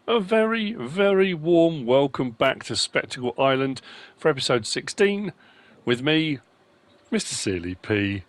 A very, very warm welcome back to Spectacle Island for episode 16 with me, Mr. Sealy P.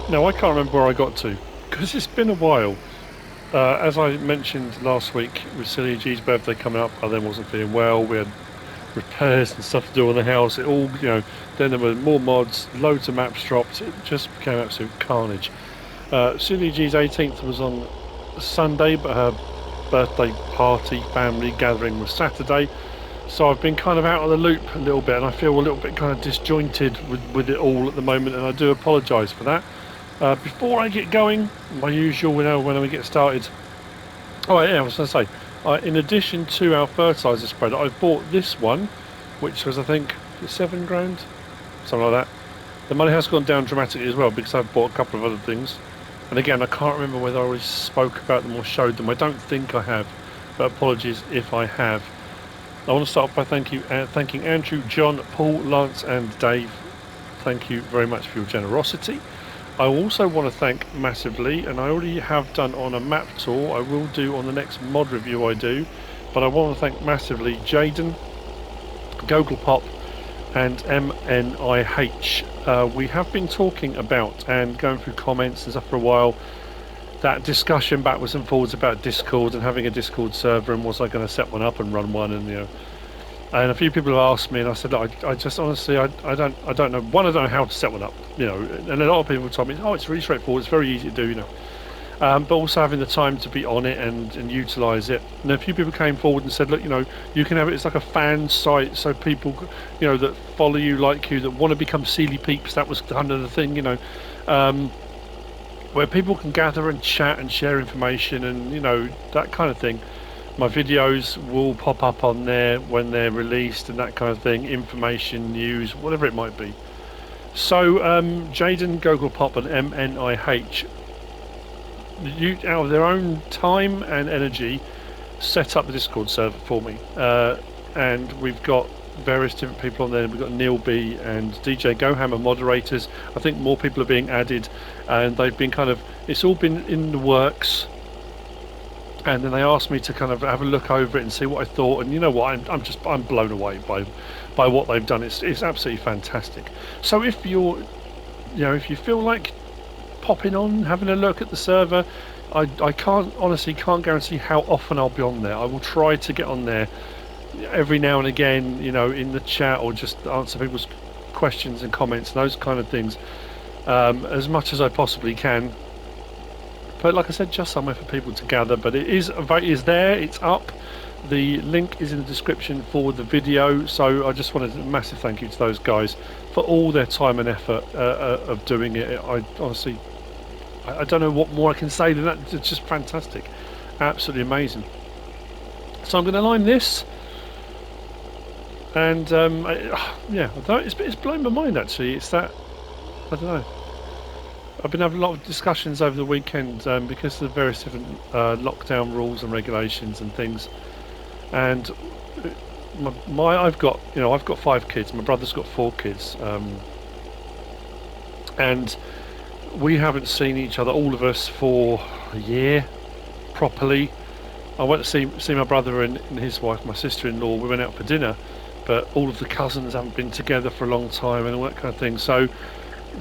Now, I can't remember where I got to, because it's been a while. As I mentioned last week, with Silly G's birthday coming up, I then wasn't feeling well. We had repairs and stuff to do on the house. It all, then there were more mods, loads of maps dropped. It just became absolute carnage. Silly G's 18th was on Sunday, but her birthday party, family gathering was Saturday. So I've been kind of out of the loop a little bit, and I feel a little bit kind of disjointed with it all at the moment, and I do apologise for that. Before I get going, my usual, when we get started. Oh yeah, I was going to say, in addition to our fertiliser spreader, I've bought this one, which was I think £7 grand, something like that. The money has gone down dramatically as well because I've bought a couple of other things. And again, I can't remember whether I already spoke about them or showed them. I don't think I have, but apologies if I have. I want to start off by thanking Andrew, John, Paul, Lance and Dave. Thank you very much for your generosity. I also want to thank massively, and I already have done on a map tour, I will do on the next mod review I do, but I want to thank massively Jaden, Googlepop and MNIH. We have been talking about and going through comments and stuff for a while, that discussion backwards and forwards about Discord and having a Discord server, and was I going to set one up and run one, and and a few people have asked me, and I said, I just honestly, I don't know. One, I don't know how to set one up, and a lot of people told me, oh, it's really straightforward, it's very easy to do, but also having the time to be on it and utilise it. And a few people came forward and said, look, you can have it, it's like a fan site, so people, that follow you, like you, that want to become Sealy Peeps, that was kind of the thing, where people can gather and chat and share information and, that kind of thing. My videos will pop up on there when they're released and that kind of thing, information, news, whatever it might be. So Jaden, Googlepop and MNIH, out of their own time and energy, set up the Discord server for me. And we've got various different people on there. We've got Neil B and DJ GoHammer moderators. I think more people are being added, and they've been it's all been in the works. And then they asked me to kind of have a look over it and see what I thought, and you know what, I'm blown away by what they've done. It's absolutely fantastic. So if you're, if you feel like popping on, having a look at the server, I honestly can't guarantee how often I'll be on there. I will try to get on there every now and again, in the chat, or just answer people's questions and comments and those kind of things, as much as I possibly can. But like I said, just somewhere for people to gather. But it is there, it's up. The link is in the description for the video. So I just wanted a massive thank you to those guys for all their time and effort of doing it. I honestly, I don't know what more I can say than that. It's just fantastic, absolutely amazing. So I'm going to line this, and yeah, it's blown my mind actually. It's that, I don't know. I've been having a lot of discussions over the weekend because of the various different lockdown rules and regulations and things. And I've got 5 kids. My brother's got 4 kids, and we haven't seen each other, all of us, for a year properly. I went to see my brother and his wife, my sister-in-law. We went out for dinner, but all of the cousins haven't been together for a long time and all that kind of thing. So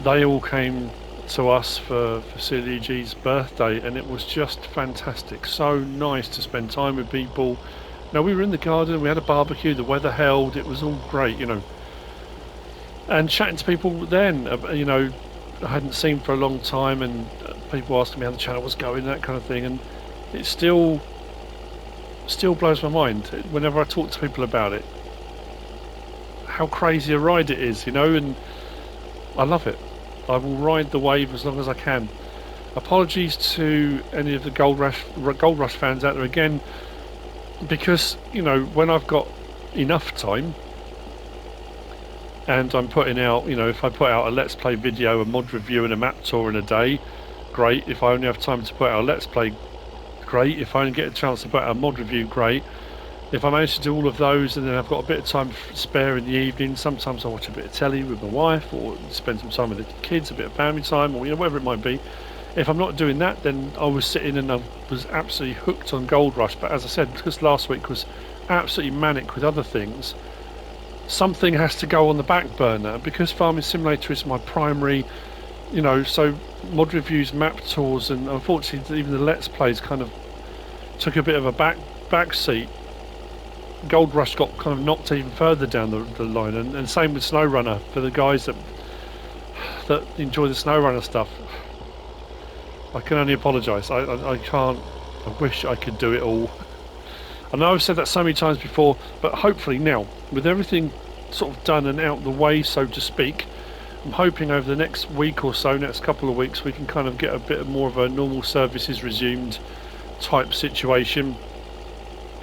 they all came to us for Silly G's birthday, and it was just fantastic. So nice to spend time with people. Now, we were in the garden, we had a barbecue, the weather held, it was all great, you know. And chatting to people then, you know, I hadn't seen for a long time, and people asking me how the channel was going, that kind of thing, and it still blows my mind whenever I talk to people about it, how crazy a ride it is, you know, and I love it. I will ride the wave as long as I can. Apologies to any of the Gold Rush fans out there again, because, you know, when I've got enough time and I'm putting out, you know, if I put out a Let's Play video, a mod review and a map tour in a day, great. If I only have time to put out a Let's Play, great. If I only get a chance to put out a mod review, great. If I manage to do all of those and then I've got a bit of time spare in the evening, sometimes I watch a bit of telly with my wife or spend some time with the kids, a bit of family time, or, you know, whatever it might be. If I'm not doing that, then I was sitting and I was absolutely hooked on Gold Rush. But as I said, because last week was absolutely manic with other things, something has to go on the back burner, because Farming Simulator is my primary, you know, so mod reviews, map tours, and unfortunately even the Let's Plays kind of took a bit of a back seat. Gold Rush got kind of knocked even further down the line, and same with SnowRunner for the guys that enjoy the SnowRunner stuff. I can only apologise. I can't. I wish I could do it all. I know I've said that so many times before, but hopefully now, with everything sort of done and out the way, so to speak, I'm hoping over the next week or so, next couple of weeks, we can kind of get a bit more of a normal services resumed type situation.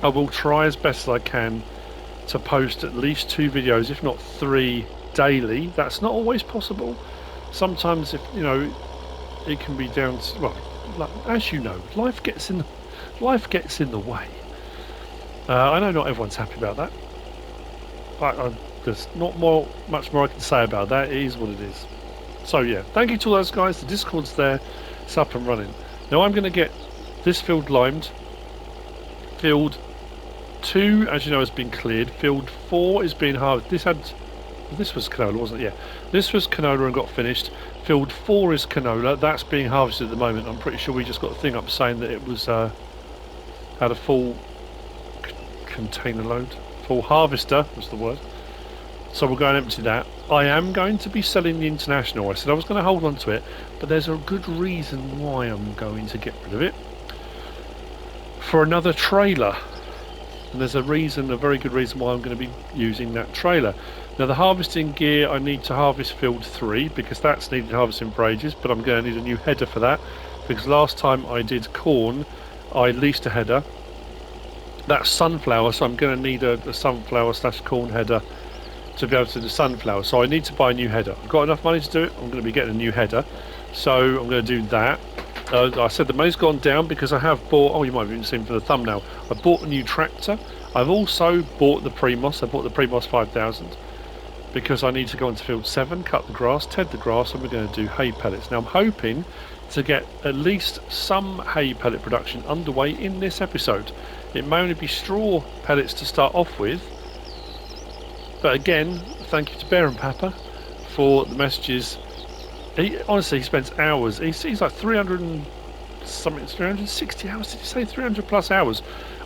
I will try as best as I can to post at least 2 videos, if not 3, daily. That's not always possible. Sometimes, if you know, it can be down to, well, as you know, life gets in the way. I know not everyone's happy about that. There's not much more I can say about that. It is what it is. So yeah, thank you to all those guys. The Discord's there. It's up and running. Now I'm going to get this field limed. Field 2, as you know, has been cleared. Field 4 is being harvested. This was canola, wasn't it? Yeah. This was canola and got finished. Field 4 is canola. That's being harvested at the moment. I'm pretty sure we just got a thing up saying that it was had a full container load. Full harvester was the word. So we'll go and empty that. I am going to be selling the International. I said I was going to hold on to it, but there's a good reason why I'm going to get rid of it. For another trailer. And there's a very good reason why I'm going to be using that trailer. Now the harvesting gear, I need to harvest field 3 because that's needed harvesting for ages, but I'm going to need a new header for that, because last time I did corn I leased a header. That's sunflower, so I'm going to need a sunflower / corn header to be able to do sunflower, so I need to buy a new header. I've got enough money to do it. I'm going to be getting a new header, so I'm going to do that. I said the money's gone down because I have bought, oh, you might have even seen from the thumbnail, I bought a new tractor. I've also bought the Primos. I bought the Primos 5000 because I need to go into field 7, cut the grass, ted the grass, and we're going to do hay pellets. Now I'm hoping to get at least some hay pellet production underway in this episode. It may only be straw pellets to start off with, but again, thank you to Bear and Papa for the messages. Honestly, he spends hours. He's like 300 and something, 360 hours. Did you say 300 plus hours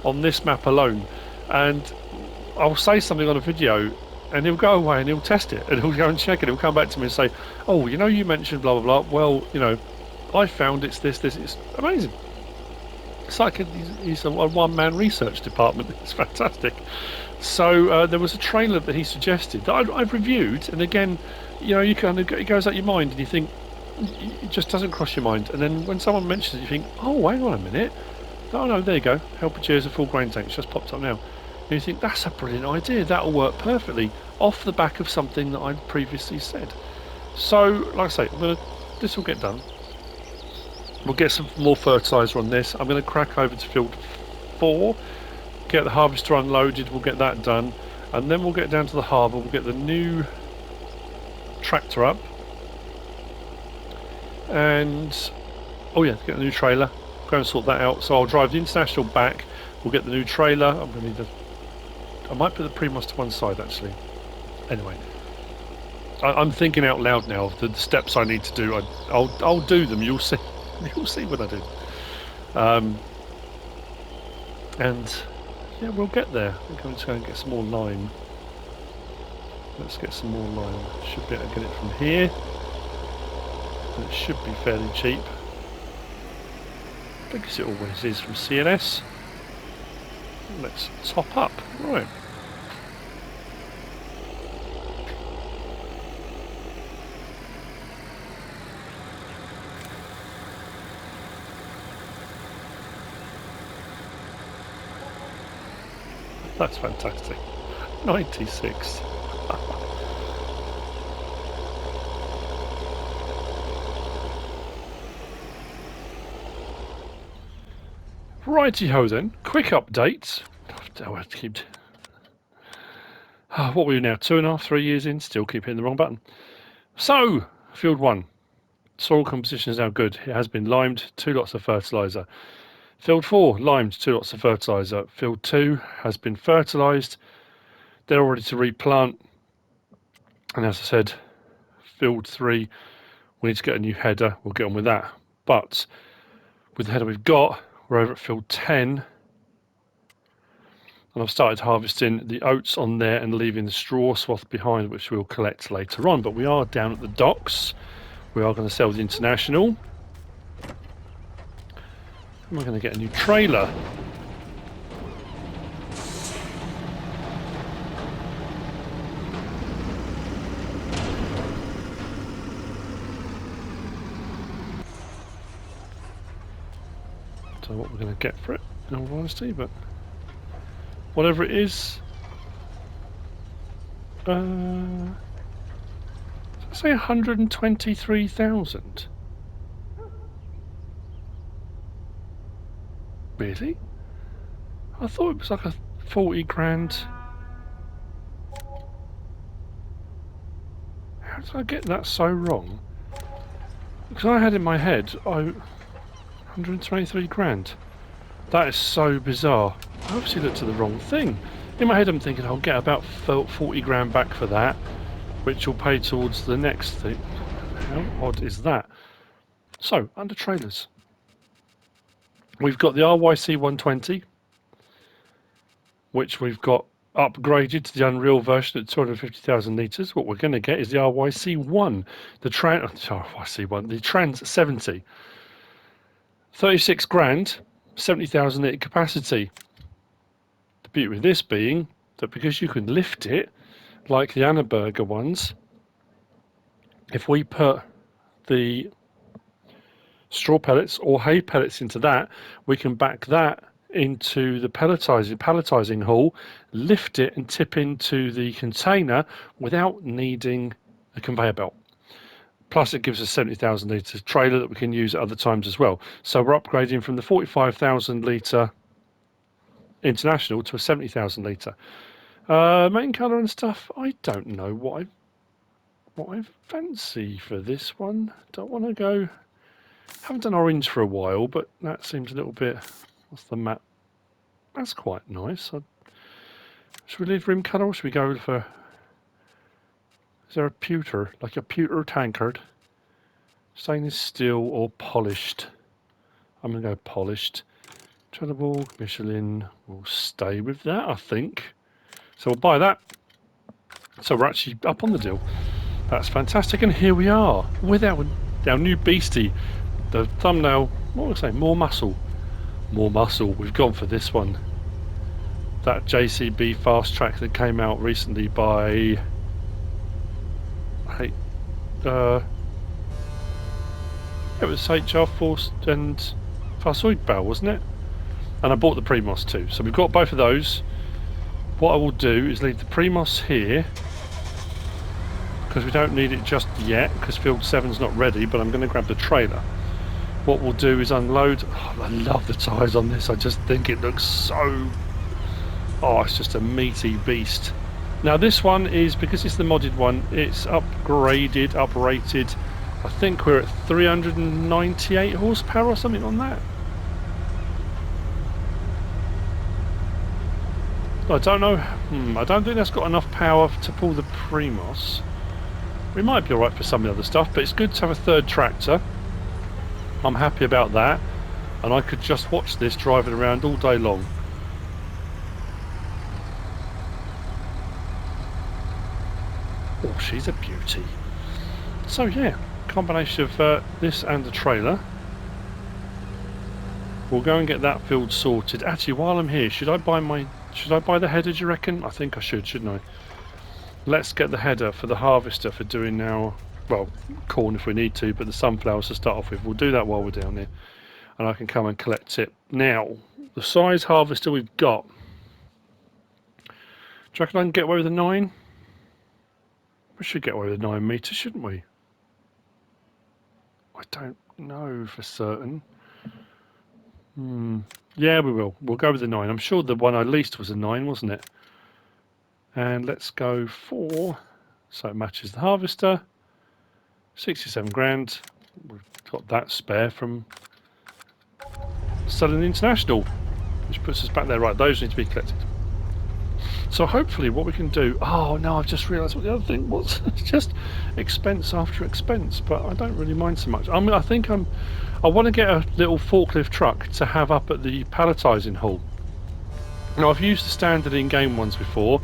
on this map alone? And I'll say something on a video, and he'll go away and he'll test it, and he'll go and check it. He'll come back to me and say, "Oh, you know, you mentioned blah blah blah. Well, you know, I found it's this. It's amazing." It's like he's a one-man research department. It's fantastic. So there was a trailer that he suggested that I've reviewed, and again, you know, you kind of, it goes out your mind, and you think, it just doesn't cross your mind. And then when someone mentions it, you think, oh, hang on a minute. Oh no, there you go. Helper cheers a full grain tank. It's just popped up now. And you think, that's a brilliant idea. That'll work perfectly off the back of something that I'd previously said. So, like I say, this will get done. We'll get some more fertiliser on this. I'm going to crack over to field 4, get the harvester unloaded, we'll get that done, and then we'll get down to the harbour, we'll get the new tractor up, and oh yeah, get the new trailer, go and sort that out. So I'll drive the International back, we'll get the new trailer. I'm going to need I might put the Primos to one side actually. Anyway, I'm thinking out loud now. The steps I need to do, I'll do them. You'll see. You'll see what I do. And yeah, we'll get there. I think I'm just going to get some more lime. Let's get some more lime. Should be able to get it from here. And it should be fairly cheap, because it always is from CNS. Let's top up. Right. That's fantastic. 96. Righty-ho then. Quick update. Oh, I keep... what are we now? 2.5, 3 years in? Still keep hitting the wrong button. So, field 1. Soil composition is now good. It has been limed. 2 lots of fertiliser. Field 4, limed, 2 lots of fertiliser. Field 2 has been fertilised. They're all ready to replant. And as I said, field 3, we need to get a new header. We'll get on with that. But with the header we've got, we're over at field 10. And I've started harvesting the oats on there and leaving the straw swath behind, which we'll collect later on. But we are down at the docks. We are going to sell the International. We're going to get a new trailer. Don't know what we're going to get for it, in all honesty, but whatever it is, did I say 123,000? Really? I thought it was like a 40 grand. How did I get that so wrong? Because I had in my head 123 grand. That is so bizarre. I obviously looked at the wrong thing. In my head I'm thinking I'll get about 40 grand back for that, which will pay towards the next thing. How odd is that? So, under trailers. We've got the RYC 120, which we've got upgraded to the Unreal version at 250,000 litres. What we're going to get is the RYC 1, the Trans 70. 36 grand, 70,000 litre capacity. The beauty with this being that because you can lift it, like the Annaberger ones, if we put the straw pellets or hay pellets into that, we can back that into the pelletizing hall, lift it and tip into the container without needing a conveyor belt. Plus it gives us 70,000 litre trailer that we can use at other times as well. So we're upgrading from the 45,000 litre International to a 70,000 litre. Main colour and stuff, I don't know what I fancy for this one. Don't want to go... Haven't done orange for a while, but that seems a little bit... What's the matte? That's quite nice. Should we leave rim colour or should we go for... Is there a pewter, like a pewter tankard? Stainless steel or polished? I'm going to go polished. Treadable, Michelin, we'll stay with that, I think. So we'll buy that. So we're actually up on the deal. That's fantastic, and here we are with our new beastie. The thumbnail, what was I saying? More muscle. More muscle. We've gone for this one. That JCB fast track that came out recently by... it was HR Force and Farsoid, wasn't it? And I bought the Primos too. So we've got both of those. What I will do is leave the Primos here, because we don't need it just yet, because field 7's not ready, but I'm going to grab the trailer. what we'll do is unload. Oh, I love the tyres on this. I just think it looks so... Oh, it's just a meaty beast. Now this one is, because it's the modded one, it's upgraded, uprated. I think we're at 398 horsepower or something on that. I don't know. I don't think that's got enough power to pull the Primos. We might be alright for some of the other stuff, but it's good to have a third tractor. I'm happy about that, and I could just watch this driving around all day long. Oh, she's a beauty. So yeah, combination of this and the trailer. We'll go and get that field sorted. Actually, while I'm here, should I buy the header, do you reckon? I think I should, shouldn't I? Let's get the header for the harvester for doing now, well, corn if we need to, but the sunflowers to start off with. We'll do that while we're down here, and I can come and collect it. Now, the size harvester we've got. Do you reckon I can get away with a 9? We should get away with a 9 metre, shouldn't we? I don't know for certain. Yeah, we will. We'll go with the 9. I'm sure the one I leased was a 9, wasn't it? And let's go for, so it matches the harvester, 67 grand. We've got that spare from selling international, which puts us back there. Right, those need to be collected. So hopefully what we can do, oh no, I've just realised what the other thing was. It's just expense after expense, but I don't really mind so much. I want to get a little forklift truck to have up at the palletising hall. Now I've used the standard in-game ones before.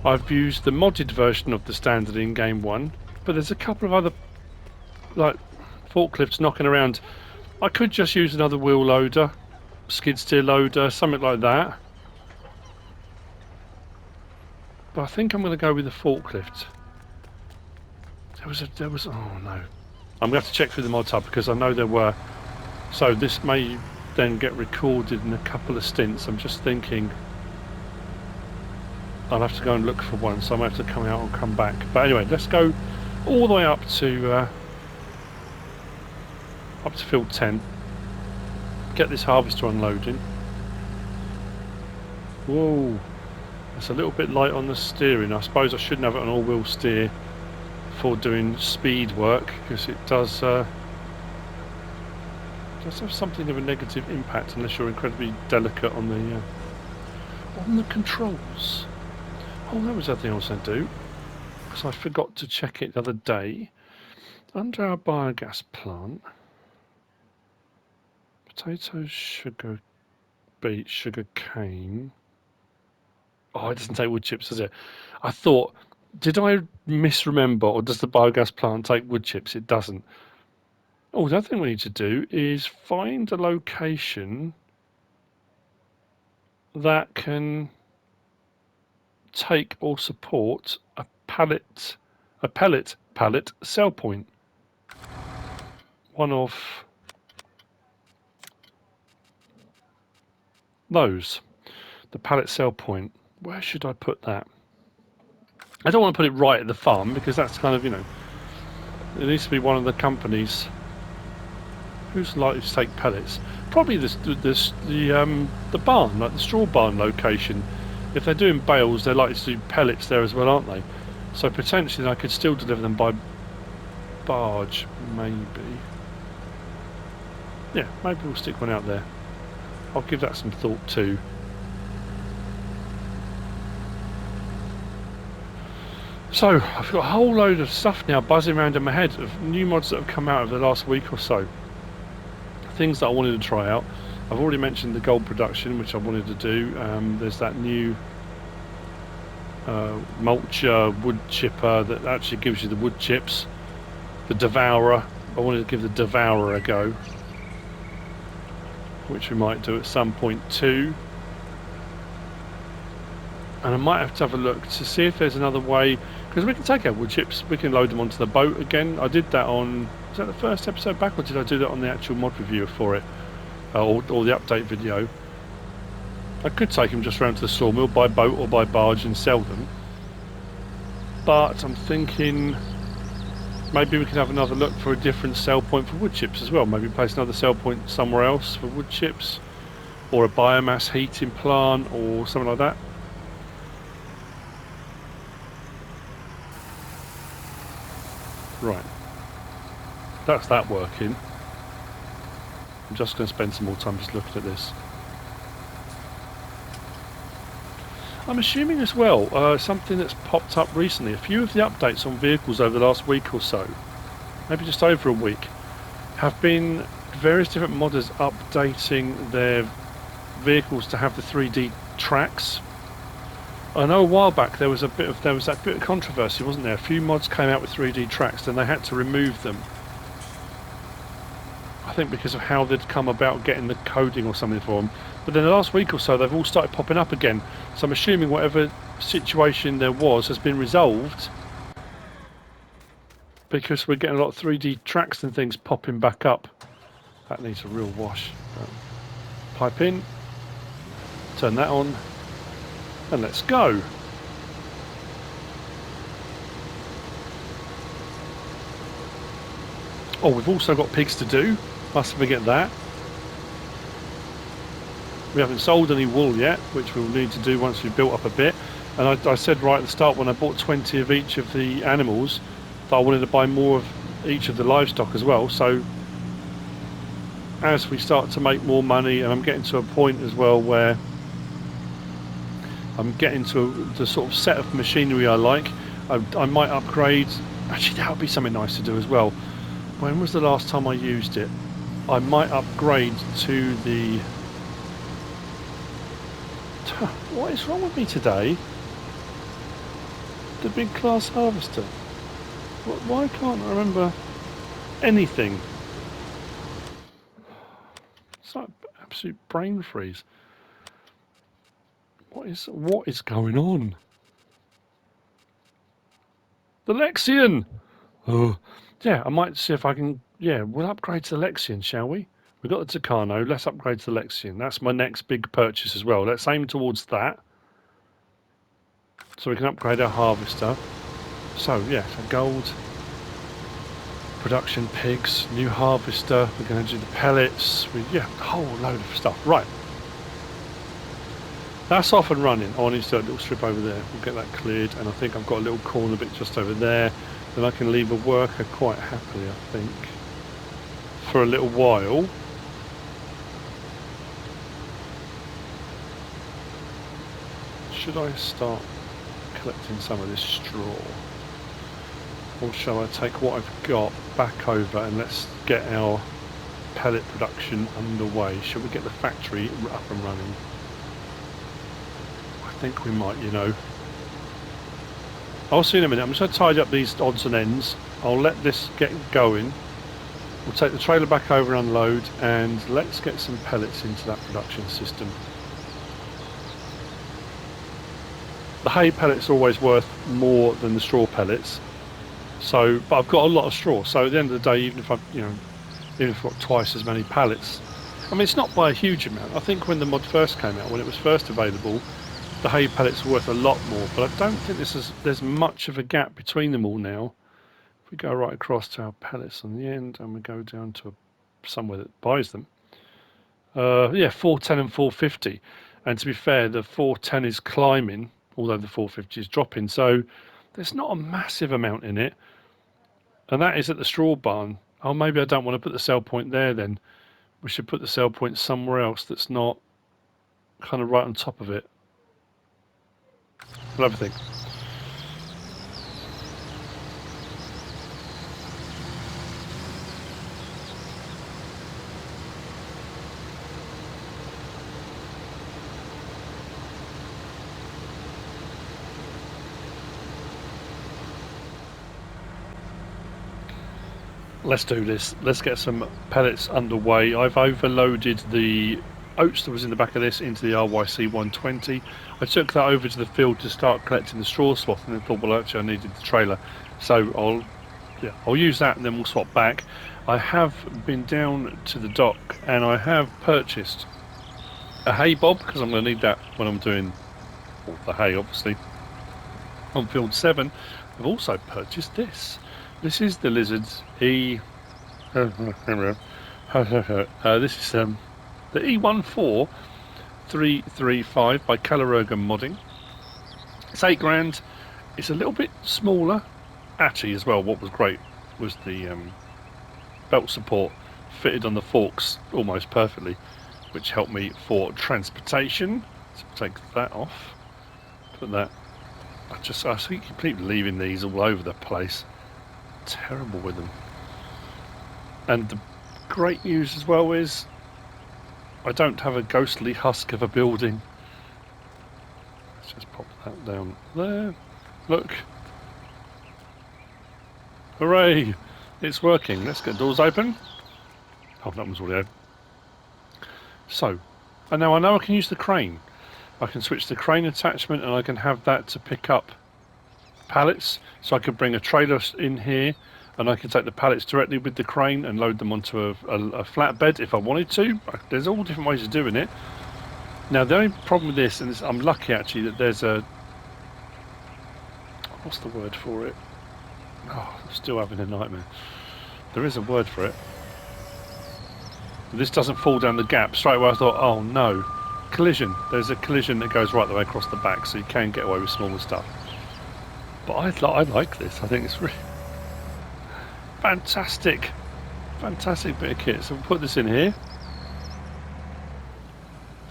I've used the modded version of the standard in-game one, but there's a couple of other like forklifts knocking around. I could just use another wheel loader, skid steer loader, something like that. But I think I'm going to go with the forklift. There was. Oh no! I'm going to have to check through the mod hub because I know there were. So this may then get recorded in a couple of stints. I'm just thinking. I'll have to go and look for one, so I might have to come out and come back. But anyway, let's go all the way up to field 10. Get this harvester unloading. Whoa, it's a little bit light on the steering. I suppose I shouldn't have it on all-wheel steer for doing speed work, because it does have something of a negative impact unless you're incredibly delicate on the controls. Oh, that was the other thing I was going to do, because I forgot to check it the other day. Under our biogas plant, potatoes, sugar beet, sugar cane. Oh, it doesn't take wood chips, does it? I thought, did I misremember, or does the biogas plant take wood chips? It doesn't. Oh, the other thing we need to do is find a location that can take or support a pellet sell point. One of those, the pellet sell point. Where should I put that? I don't want to put it right at the farm, because that's kind of, you know, it needs to be one of the companies. Who's likely to take pellets? Probably the barn, like the straw barn location. If they're doing bales, they're likely to do pellets there as well, aren't they? So potentially I could still deliver them by barge, maybe. Yeah, maybe we'll stick one out there. I'll give that some thought too. So, I've got a whole load of stuff now buzzing around in my head of new mods that have come out over the last week or so. Things that I wanted to try out. I've already mentioned the gold production, which I wanted to do. There's that new mulcher wood chipper that actually gives you the wood chips. The Devourer. I wanted to give the Devourer a go, which we might do at some point too. And I might have to have a look to see if there's another way, because we can take our wood chips, we can load them onto the boat again. I did that on, was that the first episode back, or did I do that on the actual mod review for it, or the update video? I could take them just around to the sawmill by boat or by barge and sell them, but I'm thinking Maybe we can have another look for a different sell point for wood chips as well. Maybe place another sell point somewhere else for wood chips, or a biomass heating plant, or something like that. Right, that's that working. I'm just going to spend some more time just looking at this. I'm assuming as well, something that's popped up recently, a few of the updates on vehicles over the last week or so, maybe just over a week, have been various different modders updating their vehicles to have the 3D tracks. I know a while back there was that bit of controversy, wasn't there? A few mods came out with 3D tracks, then they had to remove them. I think because of how they'd come about getting the coding or something for them. But then the last week or so they've all started popping up again. So I'm assuming whatever situation there was has been resolved, because we're getting a lot of 3D tracks and things popping back up. That needs a real wash. Pipe in, turn that on, and let's go. Oh, we've also got pigs to do. Mustn't forget that. We haven't sold any wool yet, which we'll need to do once we've built up a bit. And I said right at the start when I bought 20 of each of the animals that I wanted to buy more of each of the livestock as well. So as we start to make more money, and I'm getting to a point as well where I'm getting to the sort of set of machinery I like, I might upgrade. Actually, that would be something nice to do as well. When was the last time I used it? I might upgrade to the... What is wrong with me today? The big class harvester. Why can't I remember anything? It's like absolute brain freeze. What is going on? The Lexion! Oh, yeah, I might see if I can... Yeah, we'll upgrade to the Lexion, shall we? We've got the Tonho, let's upgrade to the Lexion. That's my next big purchase as well. Let's aim towards that, so we can upgrade our harvester. So, yeah, so gold, production pigs, new harvester, we're going to do the pellets, yeah, a whole load of stuff. Right. That's off and running. Oh, I need to do a little strip over there. We'll get that cleared, and I think I've got a little corner bit just over there. Then I can leave a worker quite happily, I think, for a little while. Should I start collecting some of this straw? Or shall I take what I've got back over and let's get our pellet production underway? Shall we get the factory up and running? I think we might, you know. I'll see in a minute. I'm just going to tidy up these odds and ends. I'll let this get going. We'll take the trailer back over and unload, and let's get some pellets into that production system. The hay pellets are always worth more than the straw pellets. So, but I've got a lot of straw. So at the end of the day, even if I've, you know, even if I've got twice as many pallets, I mean, it's not by a huge amount. I think when the mod first came out, when it was first available, the hay pellets were worth a lot more. But I don't think there's much of a gap between them all now. If we go right across to our pellets on the end, and we go down to somewhere that buys them. Yeah, 410 and 450. And to be fair, the 410 is climbing, although the 450 is dropping. So there's not a massive amount in it. And that is at the straw barn. Oh, maybe I don't want to put the sell point there then. We should put the sell point somewhere else that's not kind of right on top of it. We'll have a think. Let's do this. Let's get some pellets underway. I've overloaded the oats that was in the back of this into the RYC 120. I took that over to the field to start collecting the straw swap, and then thought, well, actually I needed the trailer, so I'll use that and then we'll swap back. I have been down to the dock and I have purchased a hay bob, because I'm going to need that when I'm doing the hay, obviously, on field 7. I've also purchased this. This is the Lizard's E. This is the E14335 by AFModding. It's 8 grand. It's a little bit smaller. Actually, as well, what was great was the belt support fitted on the forks almost perfectly, which helped me for transportation. So take that off. Put that. I keep leaving these all over the place. Terrible with them. And the great news as well is I don't have a ghostly husk of a building. Let's just pop that down there. Look. Hooray! It's working. Let's get doors open. Oh, that one's already open. So, and now I know I can use the crane. I can switch the crane attachment and I can have that to pick up pallets. So I could bring a trailer in here and I can take the pallets directly with the crane and load them onto a flatbed if I wanted to. There's all different ways of doing it. Now the only problem with this, and I'm lucky actually that there's a... What's the word for it? Oh, I'm still having a nightmare. There is a word for it. This doesn't fall down the gap. Straight away I thought, oh no. Collision. There's a collision that goes right the way across the back, so you can get away with smaller stuff. But I like this. I think it's really fantastic. Fantastic bit of kit. So we'll put this in here.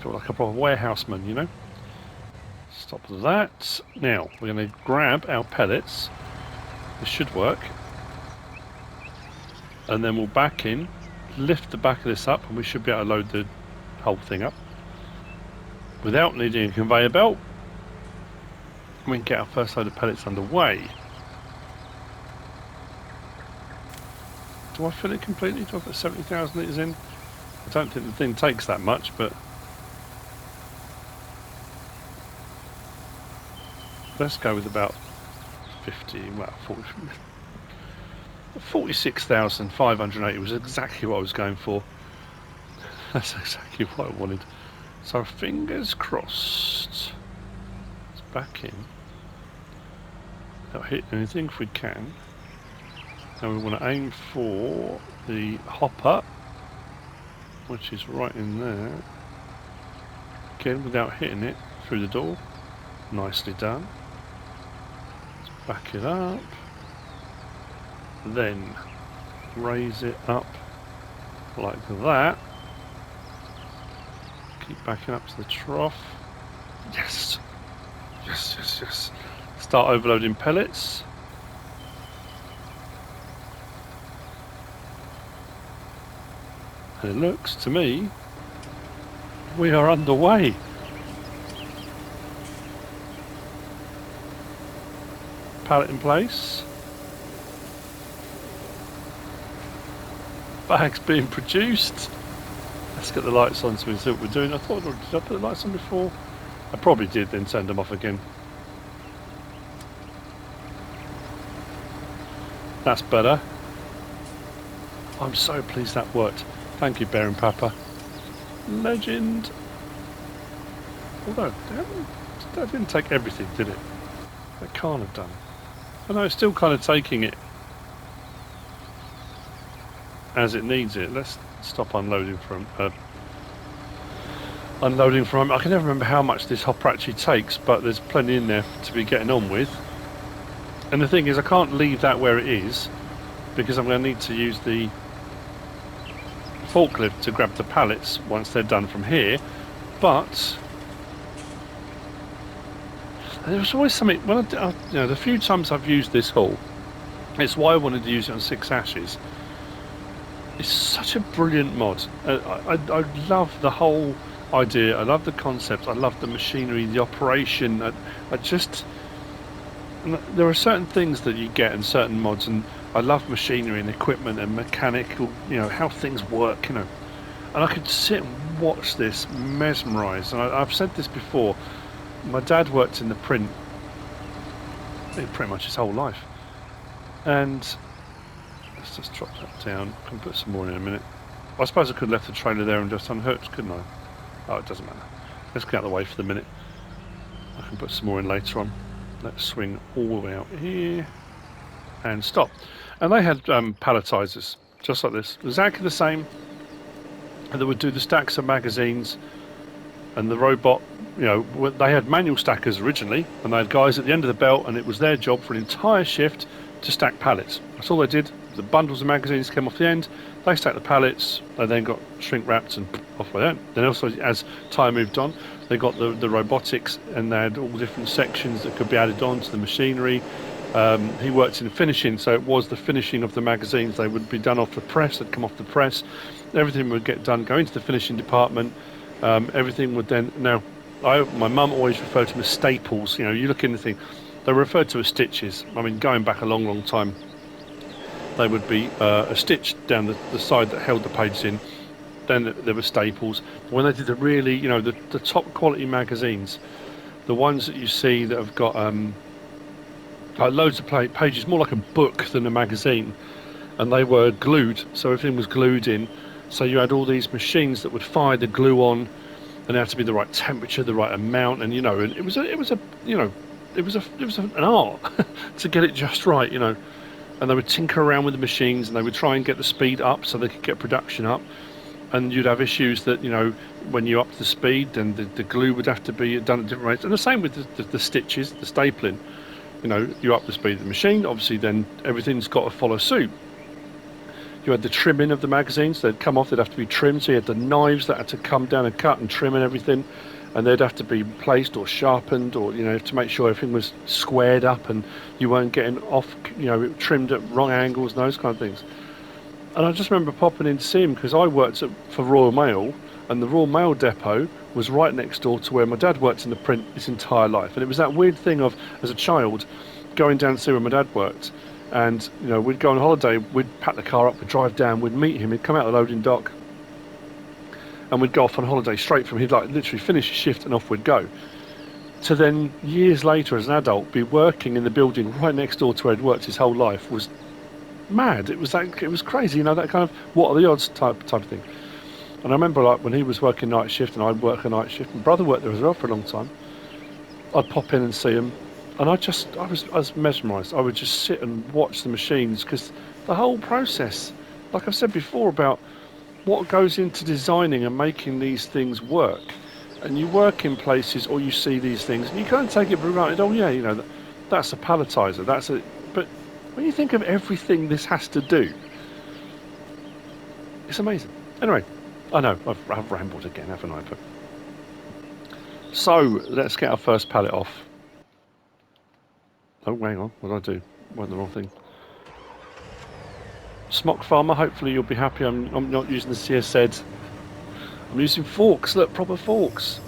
Feel like a proper warehouseman, you know. Stop that. Now, we're going to grab our pellets. This should work. And then we'll back in, lift the back of this up, and we should be able to load the whole thing up without needing a conveyor belt. We can get our first load of pellets underway. Do I fill it completely? Do I put 70,000 litres in? I don't think the thing takes that much, but let's go with about 50, well, 40, 46,580 was exactly what I was going for. That's exactly what I wanted. So fingers crossed. Let's back in. Not hit anything if we can. And we want to aim for the hopper, which is right in there. Again, without hitting it through the door. Nicely done. Let's back it up. Then raise it up like that. Keep backing up to the trough. Yes! Yes, yes, yes. Start overloading pellets. And it looks to me we are underway. Pallet in place. Bags being produced. Let's get the lights on so we can see what we're doing. I thought, did I put the lights on before? I probably did, then turned them off again. That's better. I'm so pleased that worked. Thank you, Bear and Papa. Legend. Although, that didn't take everything, did it? That can't have done. I know it's still kind of taking it as it needs it. Let's stop unloading from I can never remember how much this hopper actually takes, but there's plenty in there to be getting on with. And the thing is, I can't leave that where it is because I'm going to need to use the forklift to grab the pallets once they're done from here. But there's always something when the few times I've used this haul, it's why I wanted to use it on 6 ashes. It's such a brilliant mod. I love the whole idea. I love the concept. I love the machinery, the operation. There are certain things that you get in certain mods, and I love machinery and equipment and mechanical, how things work, And I could sit and watch this mesmerised. And I've said this before. My dad worked in the print pretty much his whole life, and let's just drop that down. I can put some more in a minute. I suppose I could have left the trailer there and just unhooked, couldn't I? Oh, it doesn't matter. Let's get out of the way for the minute. I can put some more in later on. Let's swing all the way out here and stop. And they had palletizers, just like this, exactly the same, and they would do the stacks of magazines. And the robot, you know, they had manual stackers originally, and they had guys at the end of the belt, and it was their job for an entire shift to stack pallets. That's all they did. The bundles of magazines came off the end, they stacked the pallets, they then got shrink wrapped and off they went. Then also, as time moved on, they got the robotics, and they had all different sections that could be added on to the machinery. He worked in finishing, so it was the finishing of the magazines. They would be done off the press, they'd come off the press, everything would get done, go into the finishing department. Everything would then, now, my mum always referred to them as staples. You know, you look in the thing, they were referred to as stitches. I mean, going back a long, long time, they would be a stitch down the side that held the pages in. Then there were staples. When they did the really, you know, the top quality magazines, the ones that you see that have got like loads of pages, more like a book than a magazine, and they were glued, so everything was glued in. So you had all these machines that would fire the glue on, and it had to be the right temperature, the right amount, and you know, and it was an art to get it just right, you know. And they would tinker around with the machines, and they would try and get the speed up so they could get production up. And you'd have issues that, you know, when you up the speed, then the glue would have to be done at different rates. And the same with the stitches, the stapling. You know, you up the speed of the machine, obviously then everything's got to follow suit. You had the trimming of the magazines, they'd come off, they'd have to be trimmed, so you had the knives that had to come down and cut and trim and everything, and they'd have to be placed or sharpened, or, you know, to make sure everything was squared up and you weren't getting off, you know, trimmed at wrong angles and those kind of things. And I just remember popping in to see him, because I worked for Royal Mail, and the Royal Mail depot was right next door to where my dad worked in the print his entire life. And it was that weird thing of, as a child, going down to see where my dad worked. And, you know, we'd go on holiday, we'd pack the car up, we'd drive down, we'd meet him, he'd come out of the loading dock, and we'd go off on holiday straight from, he'd like literally finish his shift and off we'd go. To then, years later as an adult, be working in the building right next door to where he'd worked his whole life was mad. It was crazy, you know, that kind of, what are the odds type of thing. And I remember, like, when he was working night shift and I'd work a night shift, my brother worked there as well for a long time, I'd pop in and see him. And I was mesmerised. I would just sit and watch the machines, because the whole process, like I've said before, about what goes into designing and making these things work. And you work in places, or you see these things, and you can't take it for granted. Oh yeah, you know, that's a palletizer. But when you think of everything this has to do, it's amazing. Anyway, I know I've rambled again, haven't I? But so let's get our first pallet off. Oh, hang on, what did I do? Went the wrong thing. Smock farmer, hopefully you'll be happy I'm not using the CSZ. I'm using forks, look, proper forks.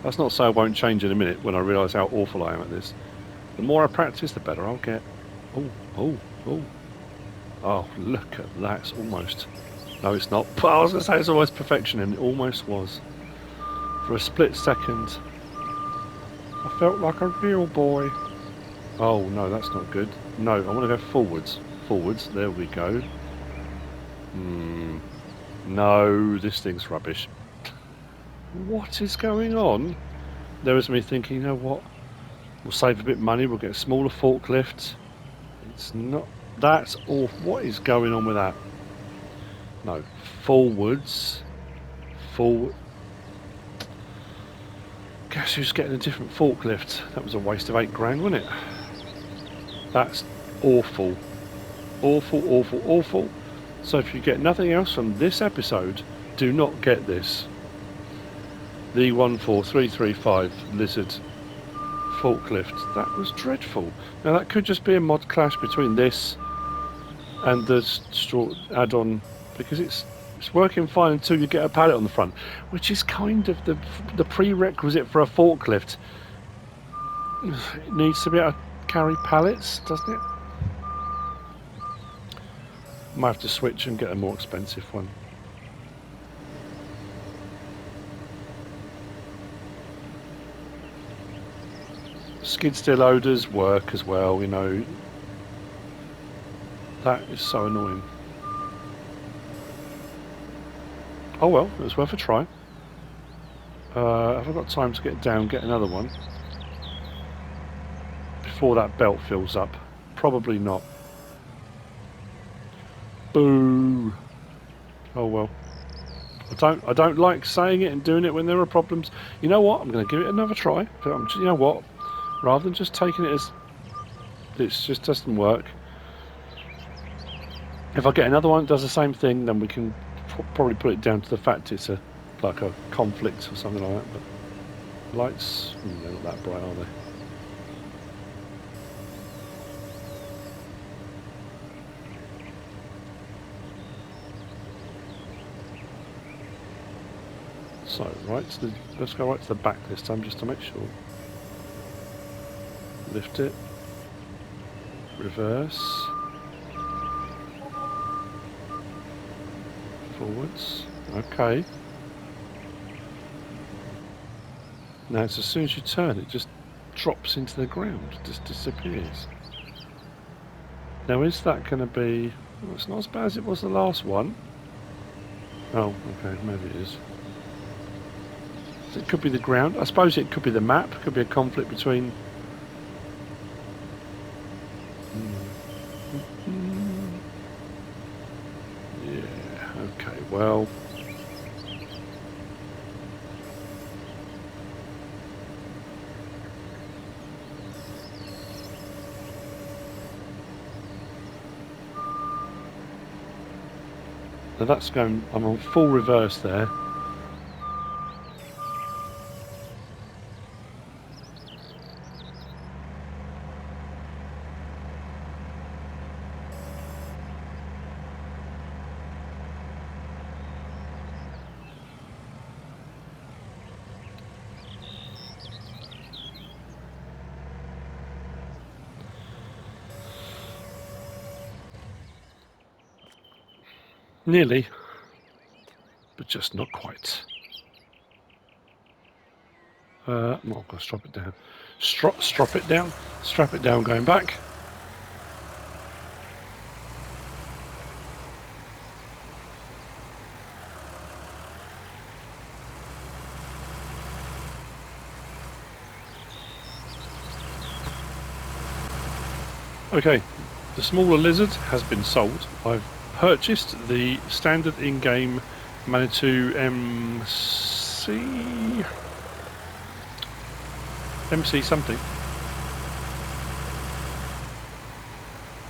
That's not to say I won't change in a minute when I realise how awful I am at this. The more I practice, the better I'll get. Oh, look at that, it's almost... No, it's not. But I was going to say it's almost perfection, and it almost was. For a split second... I felt like a real boy. Oh no, that's not good. No, I want to go forwards. Forwards, there we go. No, this thing's rubbish. What is going on? There was me thinking, you know what? We'll save a bit of money, we'll get a smaller forklift. It's not... That's awful. What is going on with that? No, forwards. Forward. Guess who's getting a different forklift? That was a waste of £8 wasn't it? That's awful. Awful. So if you get nothing else from this episode, do not get this. The 14335 Lizard forklift. That was dreadful. Now that could just be a mod clash between this and the straw add-on, because it's working fine until you get a pallet on the front, which is kind of the prerequisite for a forklift. It needs to be able to carry pallets, doesn't it? Might have to switch and get a more expensive one. Skid steer loaders work as well, you know. That is so annoying. Oh well, it was worth a try. Have I got time to get down, get another one before that belt fills up? Probably not. Boo. Oh well. I don't like saying it and doing it when there are problems. You know what? I'm going to give it another try. But you know what? Rather than just taking it as it just doesn't work. If I get another one that does the same thing, then we can probably put it down to the fact it's like a conflict or something like that. But lights, they're not that bright, are they? So, let's go right to the back this time just to make sure. Lift it. Reverse. Forwards. Okay. Now it's as soon as you turn, it just drops into the ground. It just disappears. Now is that going to be... Well, it's not as bad as it was the last one. Oh, okay, maybe it is. It could be the ground. I suppose it could be the map. It could be a conflict between... Yeah, okay, well... Now that's going... I'm on full reverse there. Nearly, but just not quite. Well, I've got to strap it down. Strap it down, going back. Okay, the smaller lizard has been sold. I've purchased the standard in-game Manitou MC something.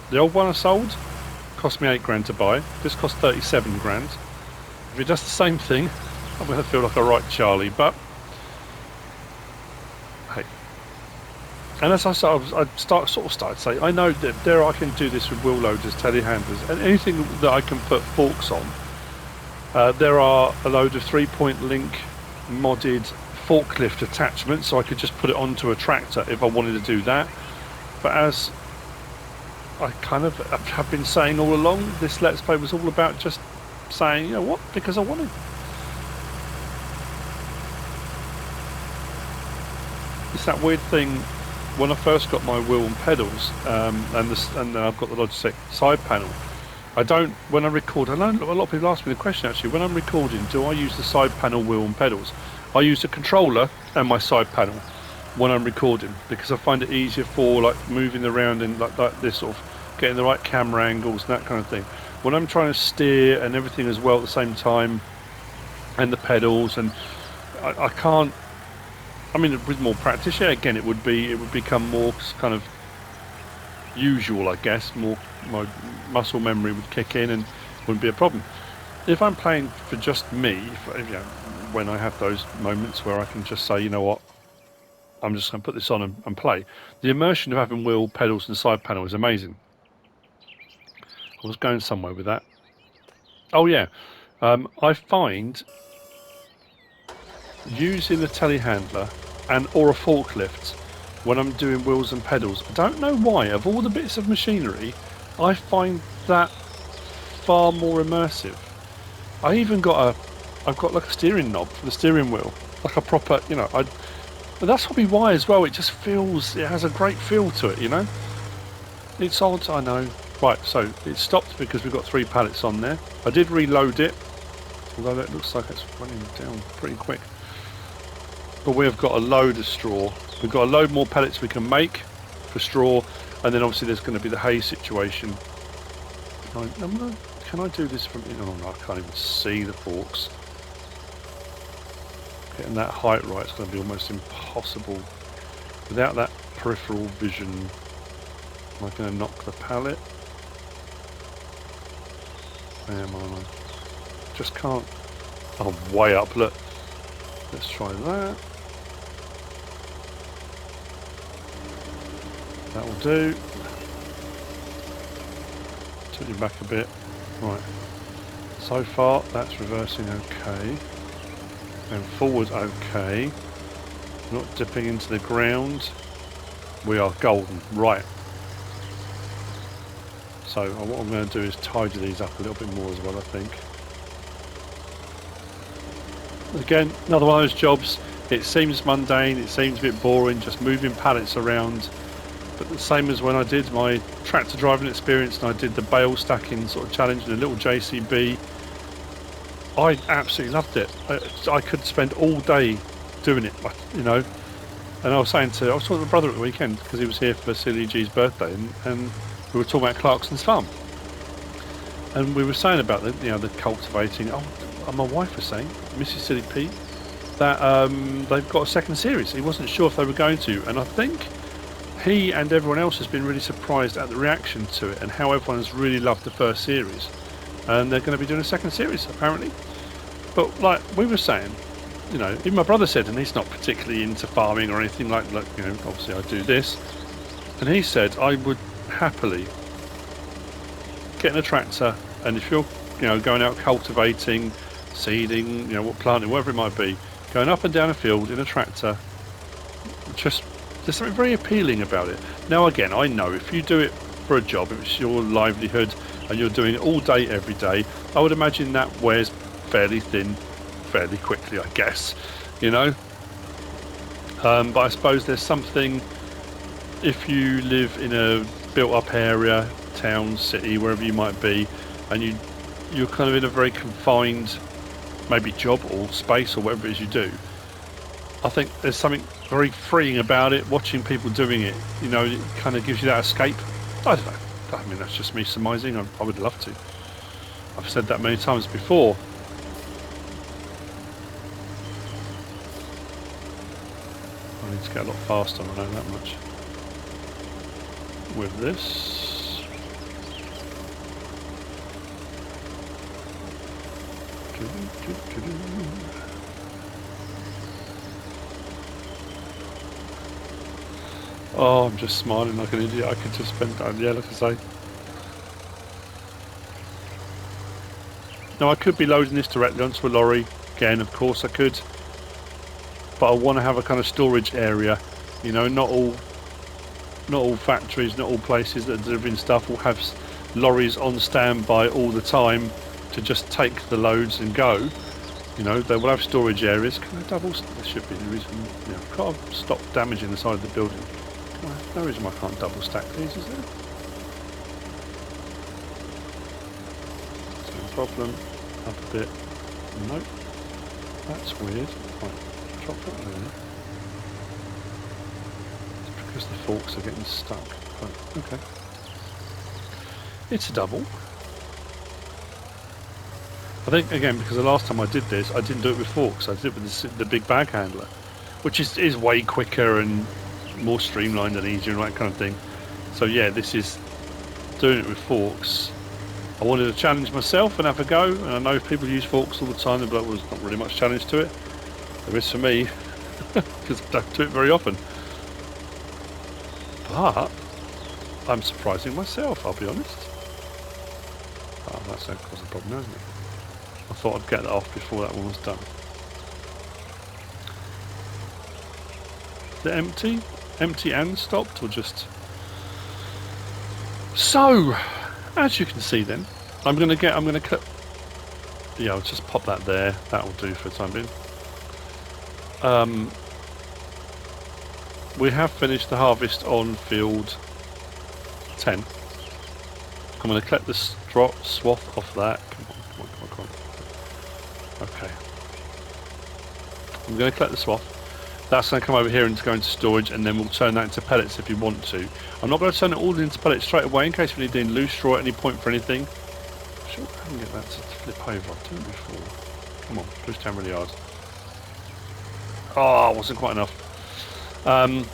The old one I sold cost me 8 grand to buy. This cost 37 grand. If it does the same thing, I'm going to feel like a right Charlie, but hey. And as I started to say, I know that I can do this with wheel loaders, telehandlers, and anything that I can put forks on. There are a load of 3-point link modded forklift attachments, so I could just put it onto a tractor if I wanted to do that. But as I kind of have been saying all along, this Let's Play was all about just saying, you know what, because I wanted. It's that weird thing. When I first got my wheel and pedals, and then I've got the Logitech side panel, when I record, I know a lot of people ask me the question actually, when I'm recording, do I use the side panel, wheel and pedals? I use the controller and my side panel when I'm recording, because I find it easier for like moving around and like this sort of getting the right camera angles and that kind of thing. When I'm trying to steer and everything as well at the same time, and the pedals, and I can't. I mean, with more practice, yeah, again, it would become more kind of usual, I guess. My muscle memory would kick in and wouldn't be a problem. If I'm playing for just me, when I have those moments where I can just say, you know what, I'm just going to put this on and play. The immersion of having wheel, pedals and side panel is amazing. I was going somewhere with that. Oh yeah, I find using a telehandler or a forklift when I'm doing wheels and pedals, I don't know why, of all the bits of machinery, I find that far more immersive. I've got like a steering knob for the steering wheel, like a proper, but that's probably why as well, it has a great feel to it, It's odd, I know. Right, so it stopped because we've got 3 pallets on there. I did reload it, although it looks like it's running down pretty quick. But we've got a load of straw. We've got a load more pellets we can make for straw, and then obviously there's going to be the hay situation. I'm going to can I do this from... Oh no, I can't even see the forks. Getting that height right is going to be almost impossible. Without that peripheral vision, am I going to knock the pallet? I am, aren't I? Just can't... Oh, way up, look. Let's try that. That will do. Tilt you back a bit. Right. So far, that's reversing okay. And forward okay. Not dipping into the ground. We are golden. Right. So what I'm going to do is tidy these up a little bit more as well, I think. Again, another one of those jobs. It seems mundane, it seems a bit boring, just moving pallets around. But the same as when I did my tractor driving experience and I did the bale stacking sort of challenge in a little JCB. I absolutely loved it. I could spend all day doing it, you know. And I was talking to my brother at the weekend because he was here for Silly G's birthday, and we were talking about Clarkson's farm. And we were saying about the cultivating. Oh, and my wife was saying, Mrs. Silly Pete, that they've got a second series. He wasn't sure if they were going to, and I think he and everyone else has been really surprised at the reaction to it and how everyone has really loved the first series. And they're going to be doing a second series apparently. But like we were saying, you know, even my brother said, and he's not particularly into farming or anything like you know, obviously I do this, and he said I would happily get in a tractor, and if you're, you know, going out cultivating, seeding, you know, what planting, whatever it might be, going up and down a field in a tractor, just there's something very appealing about it. Now again, I know if you do it for a job, if it's your livelihood and you're doing it all day every day, I would imagine that wears fairly thin fairly quickly, I guess, you know. But I suppose there's something, if you live in a built up area, town, city, wherever you might be, and you're kind of in a very confined maybe job or space or whatever it is you do, I think there's something very freeing about it, watching people doing it, you know. It kind of gives you that escape. I don't know, I mean, that's just me surmising. I would love to. I've said that many times before. I need to get a lot faster, I know that much. With this. Oh, I'm just smiling like an idiot. I could just spend time, yeah, like I say. Now I could be loading this directly onto a lorry. Again, of course I could. But I want to have a kind of storage area. You know, not all factories, not all places that are delivering stuff will have lorries on standby all the time to just take the loads and go. You know, they will have storage areas. Can I double? There should be the reason. You know, can't stop damaging the side of the building. No reason why I can't double stack these, is there? No problem. Up a bit. Nope. That's weird. Right, drop that there. It's because the forks are getting stuck. Right, okay. It's a double. I think, again, because the last time I did this, I didn't do it with forks. I did it with the big bag handler, which is way quicker and more streamlined and easier and that kind of thing. So yeah, this is doing it with forks. I wanted to challenge myself and have a go, and I know if people use forks all the time, but there was not really much challenge to it. There is for me, because I don't do it very often. But I'm surprising myself, I'll be honest. Oh, that's going to cause a problem, isn't it? I thought I'd get that off before that one was done. Is it empty? Empty and stopped, or just... So, as you can see then, I'm going to cut... Yeah, I'll just pop that there. That'll do for the time being. We have finished the harvest on field 10. I'm going to collect the swath off that. Come on. Okay. I'm going to collect the swath. That's going to come over here and go into storage, and then we'll turn that into pellets if you want to. I'm not going to turn it all into pellets straight away in case we need any loose straw at any point for anything. sure I can get that to flip over. I've done it before. Come on, push down really hard. Oh, wasn't quite enough. And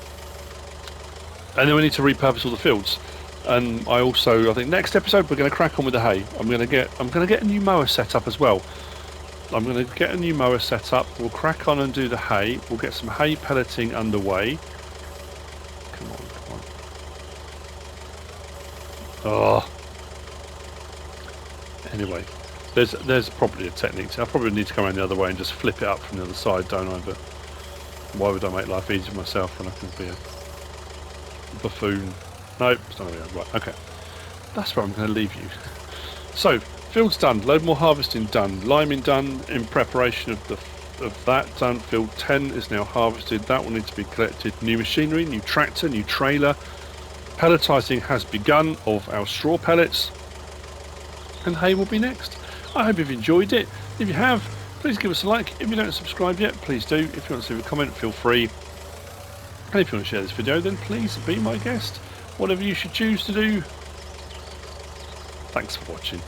then we need to repurpose all the fields. And I think next episode we're going to crack on with the hay. I'm going to get a new mower set up as well. I'm going to get a new mower set up. We'll crack on and do the hay. We'll get some hay pelleting underway. Come on. Oh. Anyway, there's probably a technique. I probably need to come around the other way and just flip it up from the other side, don't I? But why would I make life easy for myself when I can be a buffoon? No, it's not going to go. Right, okay. That's where I'm going to leave you. So, field's done. Load more harvesting done. Liming done in preparation of that done. Field 10 is now harvested. That will need to be collected. New machinery, new tractor, new trailer. Pelletising has begun of our straw pellets. And hay will be next. I hope you've enjoyed it. If you have, please give us a like. If you don't subscribe yet, please do. If you want to leave a comment, feel free. And if you want to share this video, then please be my guest. Whatever you should choose to do. Thanks for watching.